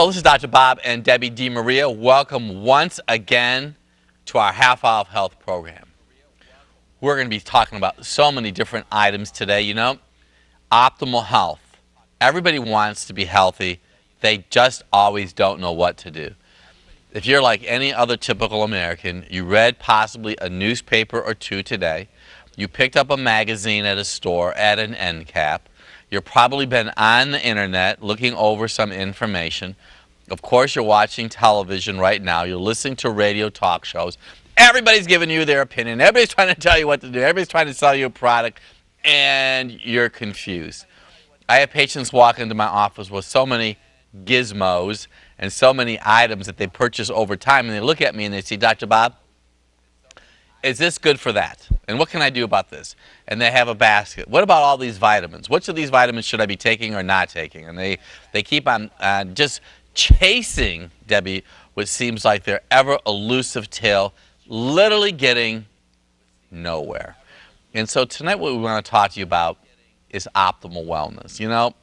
Hello, this is Dr. Bob and Debbie DeMaria. Welcome once again to our Half Hour Health program. We're going to be talking about so many different items today. You know, optimal health. Everybody wants to be healthy. They just always don't know what to do. If you're like any other typical American, you read possibly a newspaper or two today. You picked up a magazine at a store at an end cap. You've probably been on the internet looking over some information. Of course, you're watching television right now. You're listening to radio talk shows. Everybody's giving you their opinion. Everybody's trying to tell you what to do. Everybody's trying to sell you a product, and you're confused. I have patients walk into my office with so many gizmos and so many items that they purchase over time, and they look at me and they say, Dr. Bob, is this good for that? And what can I do about this? And they have a basket. What about all these vitamins? Which of these vitamins should I be taking or not taking? And they keep on just chasing, Debbie, what seems like their ever elusive tail, literally getting nowhere. And so tonight what we want to talk to you about is optimal wellness. You know,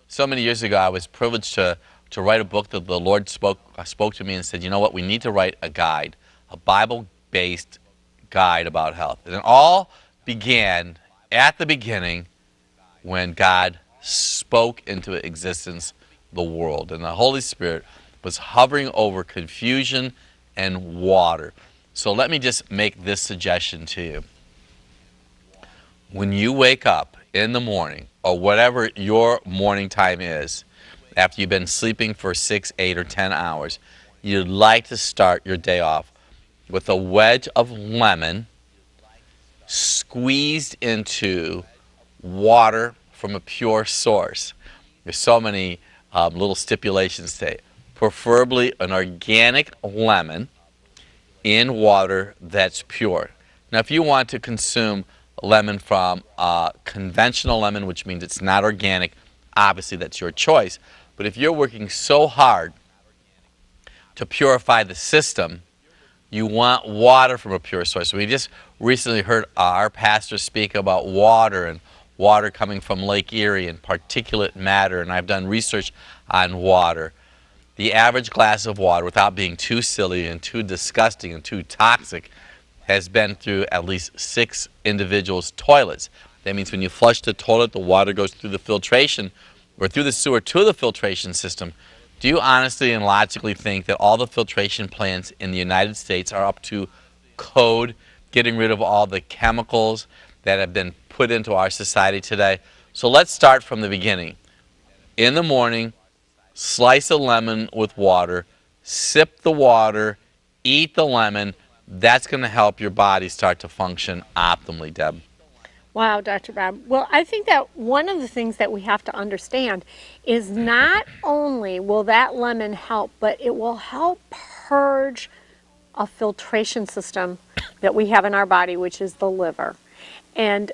so many years ago I was privileged to write a book that the Lord spoke to me and said, you know what, we need to write a guide, a Bible-based guide about health. And it all began at the beginning when God spoke into existence the world, and the Holy Spirit was hovering over confusion and water. So let me just make this suggestion to you. When you wake up in the morning, or whatever your morning time is, after you've been sleeping for 6, 8, or 10 hours, you'd like to start your day off with a wedge of lemon squeezed into water from a pure source. There's so many little stipulations today. Preferably an organic lemon in water that's pure. Now, if you want to consume lemon from conventional lemon, which means it's not organic, obviously that's your choice. But if you're working so hard to purify the system, you want water from a pure source. We just recently heard our pastor speak about water and water coming from Lake Erie and particulate matter, and I've done research on water. The average glass of water, without being too silly and too disgusting and too toxic, has been through at least 6 individuals' toilets. That means when you flush the toilet, the water goes through the filtration or through the sewer to the filtration system. Do you honestly and logically think that all the filtration plants in the United States are up to code, getting rid of all the chemicals that have been put into our society today? So let's start from the beginning. In the morning, slice a lemon with water, sip the water, eat the lemon. That's going to help your body start to function optimally, Deb. Wow, Dr. Bob. Well, I think that one of the things that we have to understand is not only will that lemon help, but it will help purge a filtration system that we have in our body, which is the liver. And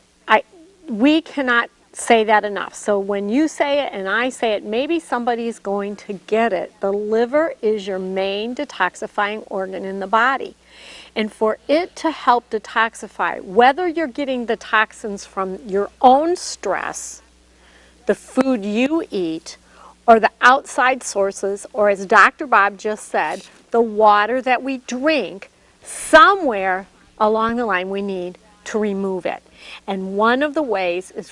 we cannot say that enough. So when you say it and I say it, maybe somebody's going to get it. The liver is your main detoxifying organ in the body. And for it to help detoxify, whether you're getting the toxins from your own stress, the food you eat, or the outside sources, or as Dr. Bob just said, the water that we drink, somewhere along the line we need to remove it. And one of the ways is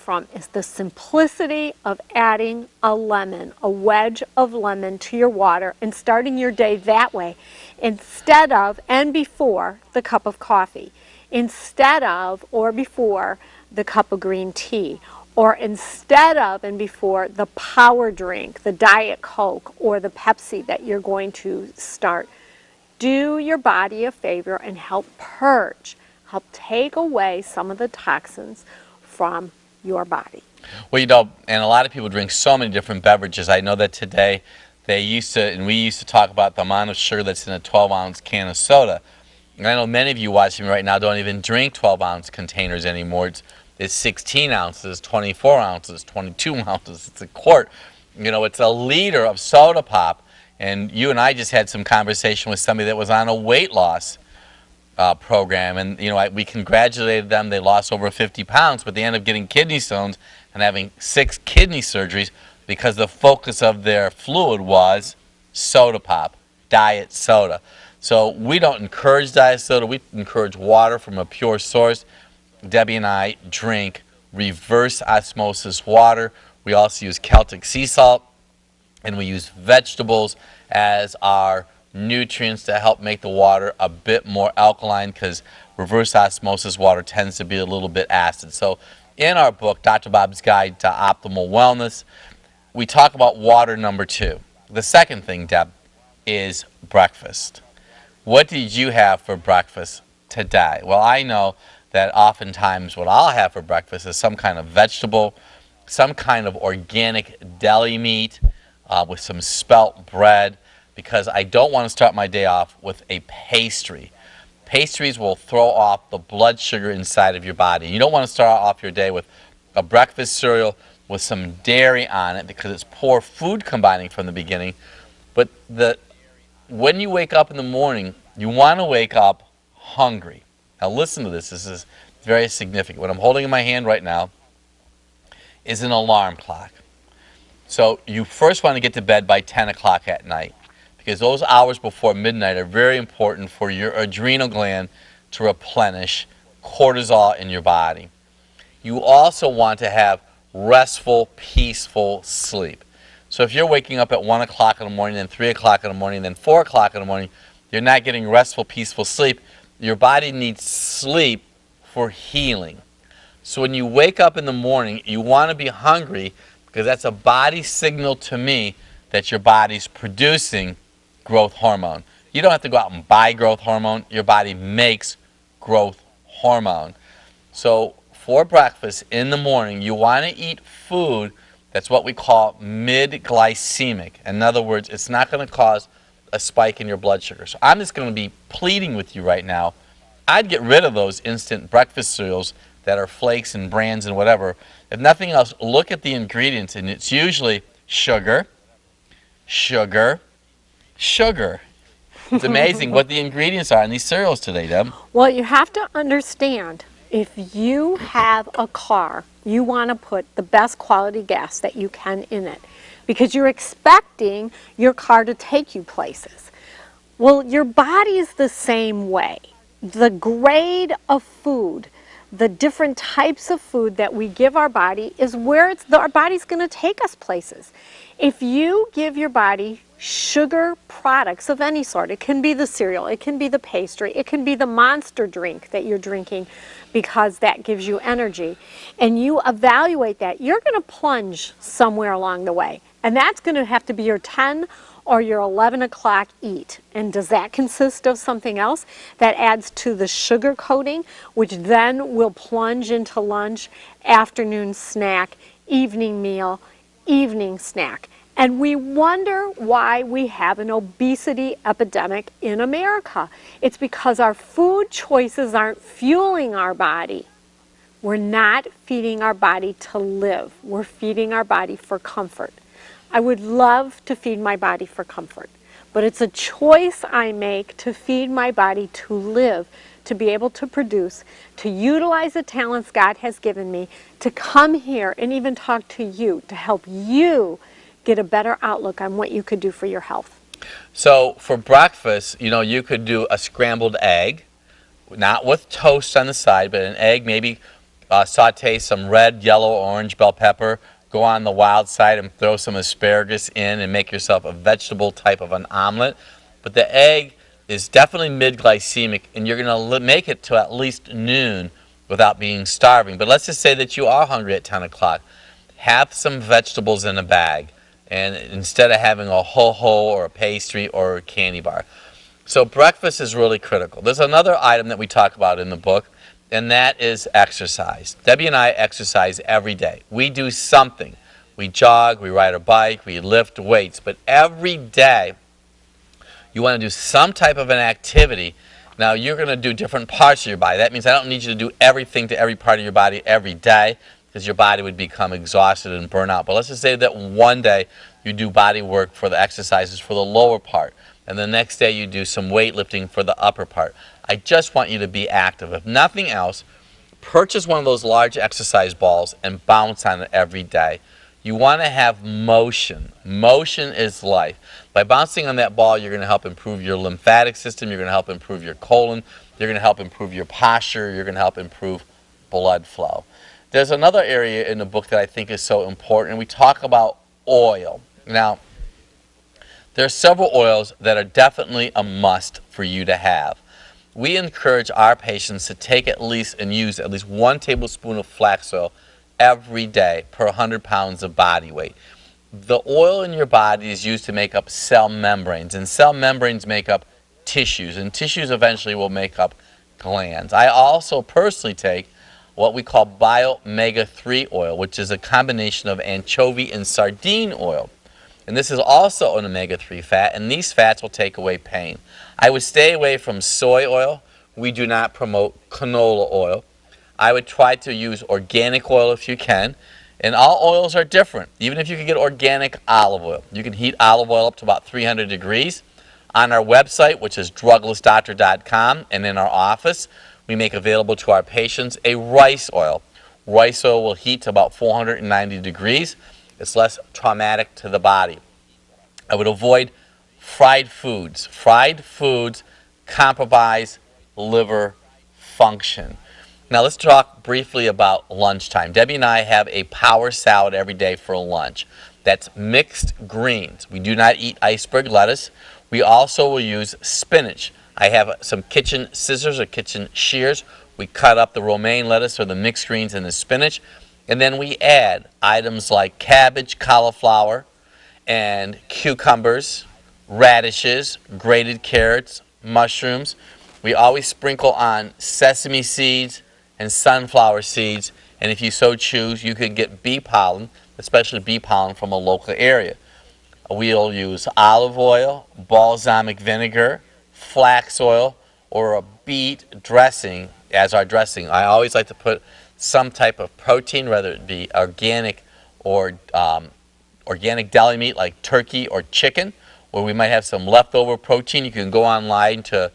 the simplicity of adding a lemon, a wedge of lemon to your water and starting your day that way instead of and before the cup of coffee, instead of or before the cup of green tea, or instead of and before the power drink, the Diet Coke or the Pepsi that you're going to start. Do your body a favor and help purge. Help take away some of the toxins from your body. Well, you know, and a lot of people drink so many different beverages. I know that today we used to talk about the amount of sugar that's in a 12-ounce can of soda. And I know many of you watching me right now don't even drink 12-ounce containers anymore. It's 16 ounces, 24 ounces, 22 ounces. It's a quart. You know, it's a liter of soda pop. And you and I just had some conversation with somebody that was on a weight loss program, and you know, we congratulated them. They lost over 50 pounds, but they ended up getting kidney stones and having 6 kidney surgeries because the focus of their fluid was soda pop, diet soda. So we don't encourage diet soda. We encourage water from a pure source. Debbie and I drink reverse osmosis water. We also use Celtic sea salt, and we use vegetables as our nutrients to help make the water a bit more alkaline, because reverse osmosis water tends to be a little bit acid. So in our book, Dr. Bob's Guide to Optimal Wellness, we talk about water number 2. The second thing, Deb, is breakfast. What did you have for breakfast today? Well, I know that oftentimes what I'll have for breakfast is some kind of vegetable, some kind of organic deli meat with some spelt bread, because I don't want to start my day off with a pastry. Pastries will throw off the blood sugar inside of your body. You don't want to start off your day with a breakfast cereal with some dairy on it, because it's poor food combining from the beginning. But when you wake up in the morning, you want to wake up hungry. Now listen to this. This is very significant. What I'm holding in my hand right now is an alarm clock. So you first want to get to bed by 10 o'clock at night, because those hours before midnight are very important for your adrenal gland to replenish cortisol in your body. You also want to have restful, peaceful sleep. So if you're waking up at 1 o'clock in the morning, then 3 o'clock in the morning, then 4 o'clock in the morning, you're not getting restful, peaceful sleep. Your body needs sleep for healing. So when you wake up in the morning, you want to be hungry, because that's a body signal to me that your body's producing growth hormone. You don't have to go out and buy growth hormone. Your body makes growth hormone. So for breakfast in the morning, you want to eat food that's what we call mid-glycemic. In other words, it's not going to cause a spike in your blood sugar. So I'm just going to be pleading with you right now. I'd get rid of those instant breakfast cereals that are flakes and brands and whatever. If nothing else, look at the ingredients, and it's usually sugar, sugar, sugar. It's amazing what the ingredients are in these cereals today, Deb. Well, you have to understand, if you have a car, you want to put the best quality gas that you can in it, because you're expecting your car to take you places. Well, your body is the same way. The grade of food, the different types of food that we give our body is where our body's going to take us places. If you give your body sugar products of any sort, it can be the cereal, it can be the pastry, it can be the Monster drink that you're drinking because that gives you energy, and you evaluate that, you're going to plunge somewhere along the way. And that's going to have to be your 10 or your 11 o'clock eat. And does that consist of something else? That adds to the sugar coating, which then will plunge into lunch, afternoon snack, evening meal, evening snack. And we wonder why we have an obesity epidemic in America. It's because our food choices aren't fueling our body. We're not feeding our body to live. We're feeding our body for comfort. I would love to feed my body for comfort, but it's a choice I make to feed my body to live, to be able to produce, to utilize the talents God has given me, to come here and even talk to you, to help you get a better outlook on what you could do for your health. So for breakfast, you could do a scrambled egg, not with toast on the side, but an egg, maybe saute some red, yellow, orange bell pepper, go on the wild side and throw some asparagus in and make yourself a vegetable type of an omelet. But the egg is definitely mid-glycemic, and you're going to make it to at least noon without being starving. But let's just say that you are hungry at 10 o'clock. Have some vegetables in a bag, and instead of having a ho-ho or a pastry or a candy bar. So breakfast is really critical. There's another item that we talk about in the book, and that is exercise. Debbie and I exercise every day. We do something. We jog, we ride a bike, we lift weights, but every day you want to do some type of an activity. Now you're going to do different parts of your body. That means I don't need you to do everything to every part of your body every day, because your body would become exhausted and burn out. But let's just say that one day you do body work for the exercises for the lower part, and the next day you do some weightlifting for the upper part. I just want you to be active. If nothing else, purchase one of those large exercise balls and bounce on it every day. You want to have motion. Motion is life. By bouncing on that ball, you're going to help improve your lymphatic system. You're going to help improve your colon. You're going to help improve your posture. You're going to help improve blood flow. There's another area in the book that I think is so important, and we talk about oil. Now, there are several oils that are definitely a must for you to have. We encourage our patients to take at least and use at least 1 tablespoon of flax oil every day per 100 pounds of body weight. The oil in your body is used to make up cell membranes, and cell membranes make up tissues, and tissues eventually will make up glands. I also personally take what we call bio-omega-3 oil, which is a combination of anchovy and sardine oil. And this is also an omega-3 fat, and these fats will take away pain. I would stay away from soy oil. We do not promote canola oil. I would try to use organic oil if you can. And all oils are different. Even if you can get organic olive oil, you can heat olive oil up to about 300 degrees. On our website, which is druglessdoctor.com, and in our office, we make available to our patients a rice oil. Rice oil will heat to about 490 degrees. It's less traumatic to the body. I would avoid fried foods. Fried foods compromise liver function. Now let's talk briefly about lunchtime. Debbie and I have a power salad every day for lunch. That's mixed greens. We do not eat iceberg lettuce. We also will use spinach. I have some kitchen scissors or kitchen shears. We cut up the romaine lettuce or the mixed greens and the spinach. And then we add items like cabbage, cauliflower, and cucumbers, radishes, grated carrots, mushrooms. We always sprinkle on sesame seeds and sunflower seeds. And if you so choose, you can get bee pollen, especially bee pollen from a local area. We'll use olive oil, balsamic vinegar, flax oil, or a beet dressing as our dressing. I always like to put some type of protein, whether it be organic or organic deli meat like turkey or chicken, or we might have some leftover protein. You can go online to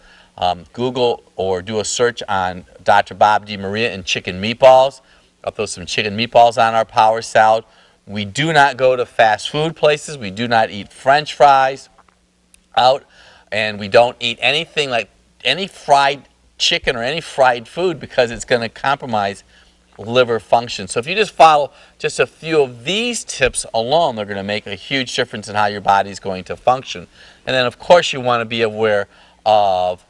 Google or do a search on Dr. Bob DeMaria and chicken meatballs. I'll throw some chicken meatballs on our power salad. We do not go to fast food places. We do not eat French fries out, and we don't eat anything like any fried chicken or any fried food because it's going to compromise liver function. So if you just follow just a few of these tips alone, they're going to make a huge difference in how your body is going to function. And then of course you want to be aware of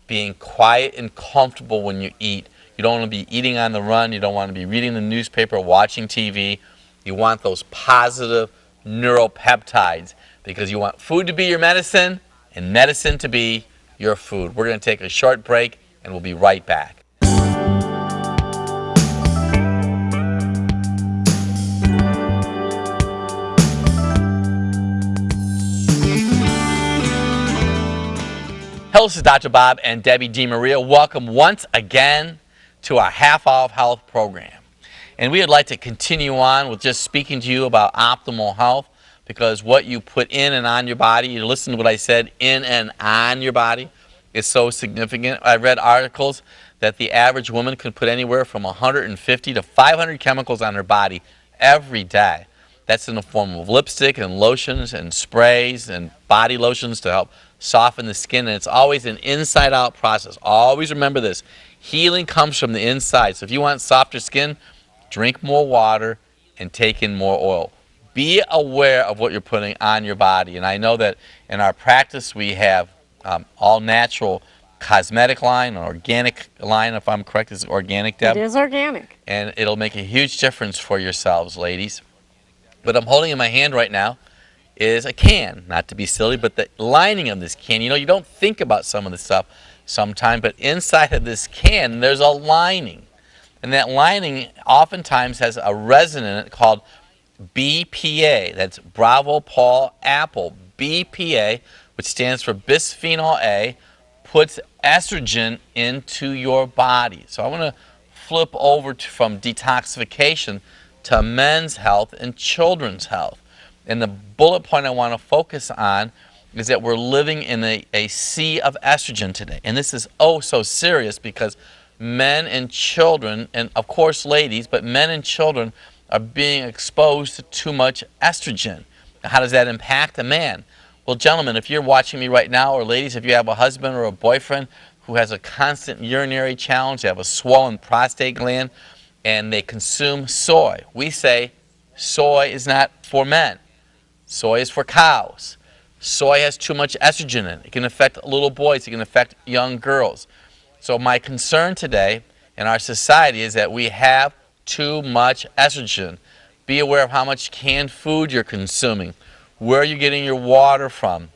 being quiet and comfortable when you eat. You don't want to be eating on the run. You don't want to be reading the newspaper, watching TV. You want those positive neuropeptides because you want food to be your medicine and medicine to be your food. We're going to take a short break and we'll be right back. Hello, this is Dr. Bob and Debbie DeMaria. Welcome once again to our Half Hour of Health program. And we would like to continue on with just speaking to you about optimal health because what you put in and on your body, you listen to what I said, in and on your body, is so significant. I read articles that the average woman can put anywhere from 150 to 500 chemicals on her body every day. That's in the form of lipstick and lotions and sprays and body lotions to help soften the skin, and it's always an inside-out process. Always remember this. Healing comes from the inside. So if you want softer skin, drink more water and take in more oil. Be aware of what you're putting on your body. And I know that in our practice we have all-natural cosmetic line, or organic line, if I'm correct. Is it organic, Deb? It is organic. And it'll make a huge difference for yourselves, ladies. What I'm holding in my hand right now is a can, not to be silly, but the lining of this can, you know, you don't think about some of this stuff sometimes, but inside of this can there's a lining. And that lining oftentimes has a resin in it called BPA. That's Bravo Paul Apple. BPA, which stands for bisphenol A, puts estrogen into your body. So I want to flip over from detoxification to men's health and children's health. And the bullet point I want to focus on is that we're living in a sea of estrogen today. And this is oh so serious because men and children, and of course ladies, but men and children are being exposed to too much estrogen. Now, how does that impact a man? Well, gentlemen, if you're watching me right now, or ladies, if you have a husband or a boyfriend who has a constant urinary challenge, they have a swollen prostate gland, and they consume soy, we say soy is not for men. Soy is for cows. Soy has too much estrogen in it. It can affect little boys. It can affect young girls. So my concern today in our society is that we have too much estrogen. Be aware of how much canned food you're consuming. Where are you getting your water from?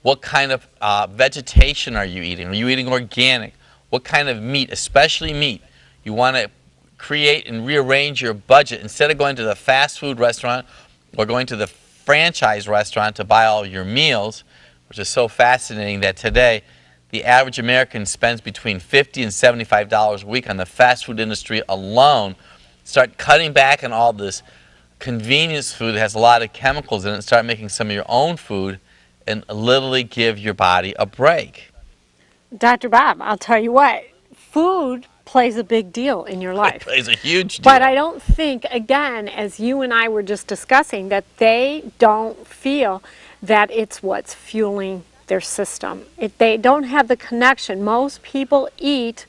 What kind of vegetation are you eating? Are you eating organic? What kind of meat, especially meat? You want to create and rearrange your budget. Instead of going to the fast food restaurant or going to the franchise restaurant to buy all your meals, which is so fascinating that today the average American spends between $50 and $75 a week on the fast food industry alone. Start cutting back on all this convenience food that has a lot of chemicals in it and start making some of your own food and literally give your body a break. Dr. Bob, I'll tell you what, food plays a big deal in your It life. plays a huge deal. But I don't think, again, as you and I were just discussing, that they don't feel that it's what's fueling their system. They don't have the connection. Most people eat,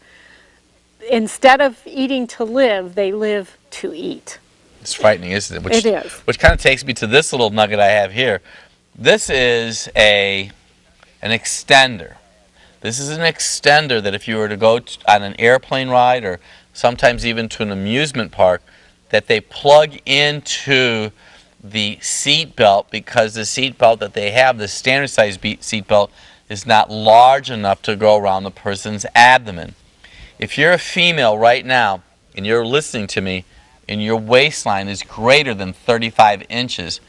instead of eating to live, they live to eat. It's frightening, isn't it? It is. Which kind of takes me to this little nugget I have here. This is an extender. This is an extender that if you were to go on an airplane ride or sometimes even to an amusement park, that they plug into the seat belt, because the seat belt that they have, the standard size seat belt, is not large enough to go around the person's abdomen. If you're a female right now and you're listening to me and your waistline is greater than 35 inches,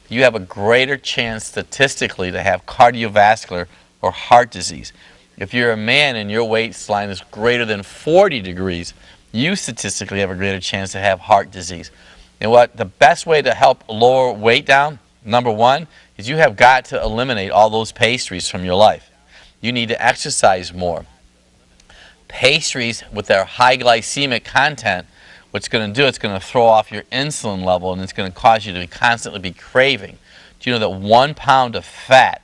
you have a greater chance statistically to have cardiovascular or heart disease. If you're a man and your waistline is greater than 40 degrees, you statistically have a greater chance to have heart disease. And what the best way to help lower weight down, number one, is you have got to eliminate all those pastries from your life. You need to exercise more. Pastries with their high glycemic content, what's going to do, it's going to throw off your insulin level and it's going to cause you to constantly be craving. Do you know that 1 pound of fat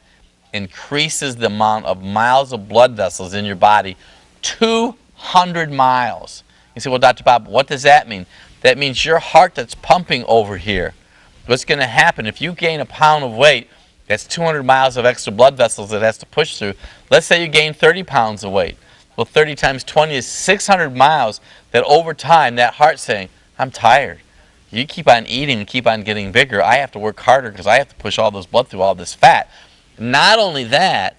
increases the amount of miles of blood vessels in your body 200 miles? You say, well, Dr. Bob, what does that mean? That means your heart that's pumping over here. What's going to happen if you gain a pound of weight, that's 200 miles of extra blood vessels that it has to push through. Let's say you gain 30 pounds of weight. Well, 30 times 20 is 600 miles that over time that heart's saying, I'm tired. You keep on eating and keep on getting bigger. I have to work harder because I have to push all this blood through all this fat. Not only that,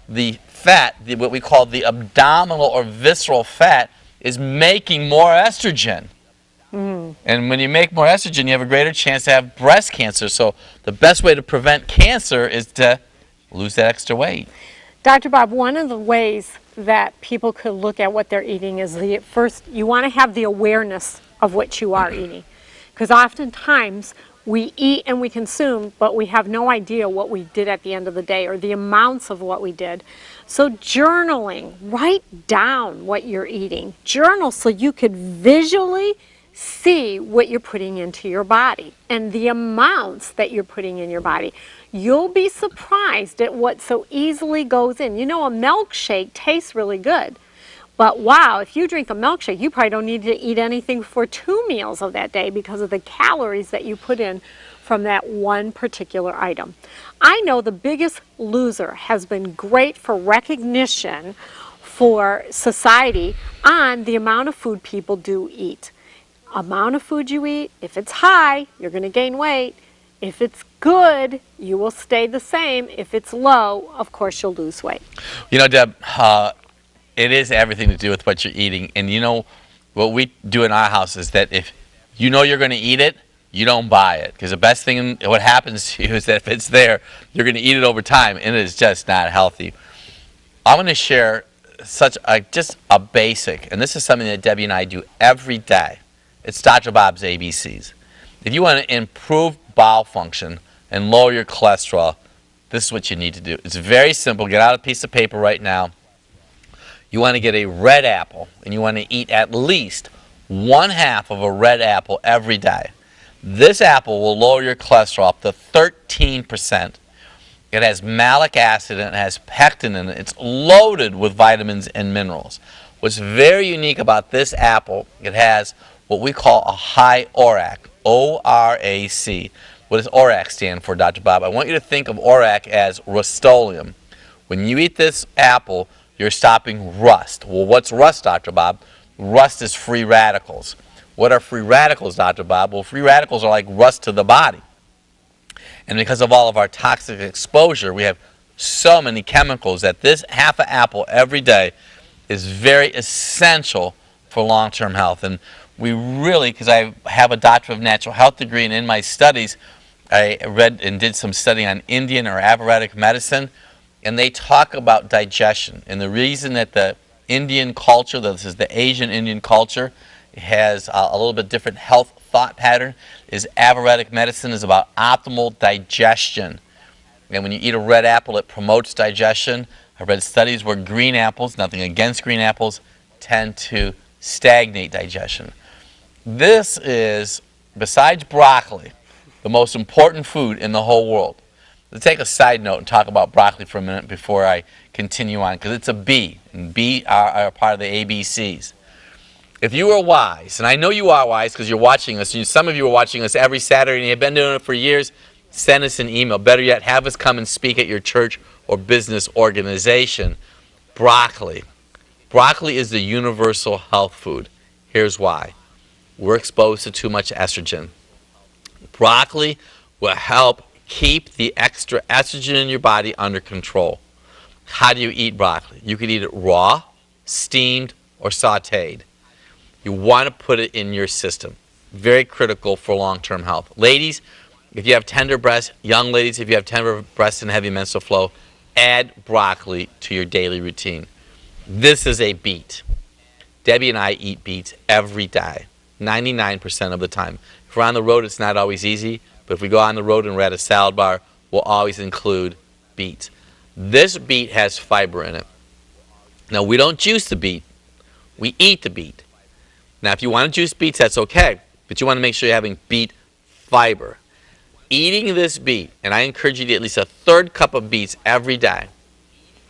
the fat, what we call the abdominal or visceral fat, is making more estrogen. And when you make more estrogen, you have a greater chance to have breast cancer. So the best way to prevent cancer is to lose that extra weight. Dr. Bob, one of the ways that people could look at what they're eating is first, you want to have the awareness of what you are eating. Because oftentimes we eat and we consume, but we have no idea what we did at the end of the day or the amounts of what we did. So journaling, write down what you're eating. Journal so you could visually see what you're putting into your body and the amounts that you're putting in your body. You'll be surprised at what so easily goes in. You know, a milkshake tastes really good. But wow, if you drink a milkshake, you probably don't need to eat anything for 2 meals of that day because of the calories that you put in from that one particular item. I know The Biggest Loser has been great for recognition for society on the amount of food people do eat. Amount of food you eat, if it's high, you're going to gain weight. If it's good, you will stay the same. If it's low, of course, you'll lose weight. You know, Deb, it is everything to do with what you're eating. And you know, what we do in our house is that if you know you're going to eat it, you don't buy it. Because the best thing, what happens to you is that if it's there, you're going to eat it over time, and it is just not healthy. I'm going to share just a basic, and this is something that Debbie and I do every day. It's Dr. Bob's ABCs. If you want to improve bowel function and lower your cholesterol, this is what you need to do. It's very simple. Get out a piece of paper right now. You want to get a red apple, and you want to eat at least 1/2 of a red apple every day. This apple will lower your cholesterol up to 13%. It has malic acid and it has pectin in it. It's loaded with vitamins and minerals. What's very unique about this apple, it has what we call a high ORAC, O-R-A-C. What does ORAC stand for, Dr. Bob? I want you to think of ORAC as Rust-Oleum. When you eat this apple, you're stopping rust. Well, what's rust, Dr. Bob? Rust is free radicals. What are free radicals, Dr. Bob? Well, free radicals are like rust to the body. And because of all of our toxic exposure, we have so many chemicals that this half an apple every day is very essential for long-term health. And we really, because I have a Doctor of Natural Health degree, and in my studies, I read and did some study on Indian or Ayurvedic medicine, and they talk about digestion. And the reason that the Indian culture, this is the Asian Indian culture, has a little bit different health thought pattern, is Ayurvedic medicine is about optimal digestion. And when you eat a red apple, it promotes digestion. I read studies where green apples, nothing against green apples, tend to stagnate digestion. This is, besides broccoli, the most important food in the whole world. Let's take a side note and talk about broccoli for a minute before I continue on, because it's a B, and B are part of the ABCs. If you are wise, and I know you are wise because you're watching us, some of you are watching us every Saturday and you've been doing it for years, send us an email. Better yet, have us come and speak at your church or business organization. Broccoli. Broccoli is the universal health food. Here's why. We're exposed to too much estrogen. Broccoli will help keep the extra estrogen in your body under control. How do you eat broccoli? You can eat it raw, steamed, or sauteed. You want to put it in your system. Very critical for long-term health. Ladies, if you have tender breasts, young ladies, if you have tender breasts and heavy menstrual flow, add broccoli to your daily routine. This is a beet. Debbie and I eat beets every day, 99% of the time. If we're on the road, it's not always easy, but if we go on the road and we're at a salad bar, we'll always include beets. This beet has fiber in it. Now, we don't juice the beet. We eat the beet. Now, if you want to juice beets, that's okay, but you want to make sure you're having beet fiber. Eating this beet, and I encourage you to eat at least a 1/3 cup of beets every day,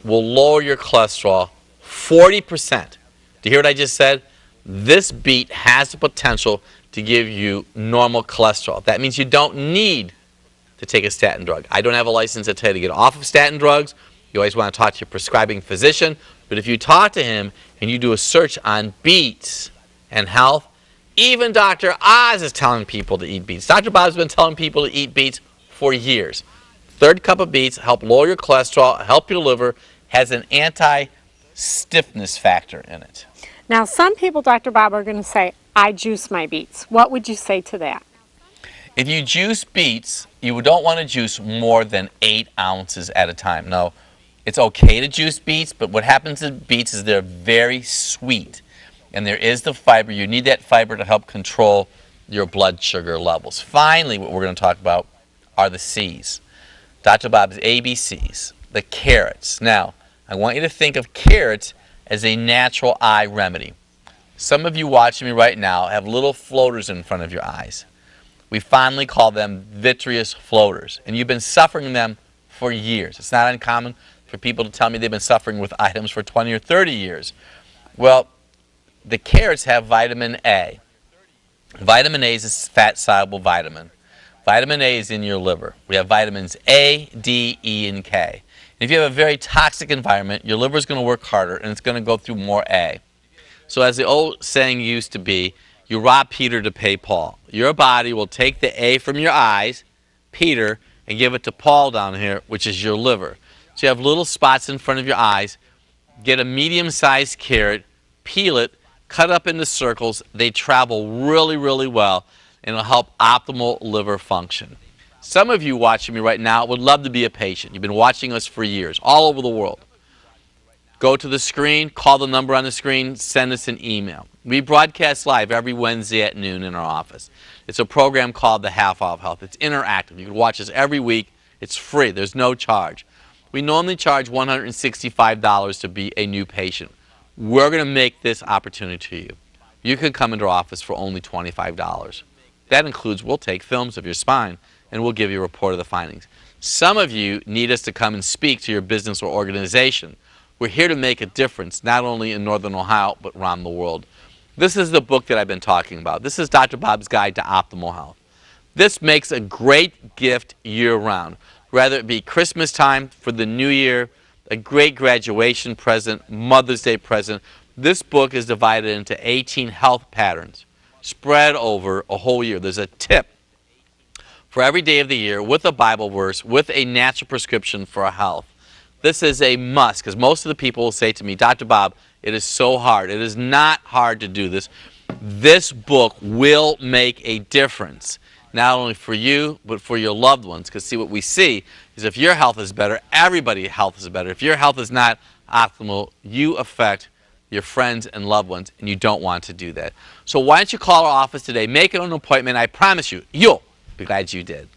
will lower your cholesterol 40%. Do you hear what I just said? This beet has the potential to give you normal cholesterol. That means you don't need to take a statin drug. I don't have a license to tell you to get off of statin drugs. You always want to talk to your prescribing physician. But if you talk to him and you do a search on beets and health, even Dr. Oz is telling people to eat beets. Dr. Bob's been telling people to eat beets for years. 1/3 cup of beets help lower your cholesterol, help your liver, has an anti-stiffness factor in it. Now, some people, Dr. Bob, are going to say, I juice my beets. What would you say to that? If you juice beets, you don't want to juice more than 8 ounces at a time. Now, it's okay to juice beets, but what happens to beets is they're very sweet. And there is the fiber. You need that fiber to help control your blood sugar levels. Finally, what we're going to talk about are the C's. Dr. Bob's ABCs, the carrots. Now, I want you to think of carrots as a natural eye remedy. Some of you watching me right now have little floaters in front of your eyes. We fondly call them vitreous floaters, and you've been suffering them for years. It's not uncommon for people to tell me they've been suffering with items for 20 or 30 years. Well, the carrots have vitamin A. Vitamin A is a fat-soluble vitamin. Vitamin A is in your liver. We have vitamins A, D, E, and K. And if you have a very toxic environment, your liver is going to work harder, and it's going to go through more A. So as the old saying used to be, you rob Peter to pay Paul. Your body will take the A from your eyes, Peter, and give it to Paul down here, which is your liver. So you have little spots in front of your eyes. Get a medium-sized carrot, peel it, cut up into circles. They travel really, really well, and it'll help optimal liver function. Some of you watching me right now would love to be a patient. You've been watching us for years, all over the world. Go to the screen, call the number on the screen, send us an email. We broadcast live every Wednesday at noon in our office. It's a program called The Half Hour of Health. It's interactive. You can watch us every week. It's free. There's no charge. We normally charge $165 to be a new patient. We're going to make this opportunity to you. you can come into our office for only $25. That includes we'll take films of your spine and we'll give you a report of the findings. Some of you need us to come and speak to your business or organization. We're here to make a difference, not only in Northern Ohio, but around the world. This is the book that I've been talking about. This is Dr. Bob's Guide to Optimal Health. This makes a great gift year-round, whether it be Christmas time, for the new year, a great graduation present, Mother's Day present. This book is divided into 18 health patterns spread over a whole year. There's a tip for every day of the year with a Bible verse, with a natural prescription for our health. This is a must, because most of the people will say to me, Dr. Bob, it is so hard. It is not hard to do this. This book will make a difference, not only for you, but for your loved ones. Because see, what we see is if your health is better, everybody's health is better. If your health is not optimal, you affect your friends and loved ones, and you don't want to do that. So why don't you call our office today, make an appointment. I promise you, you'll be glad you did.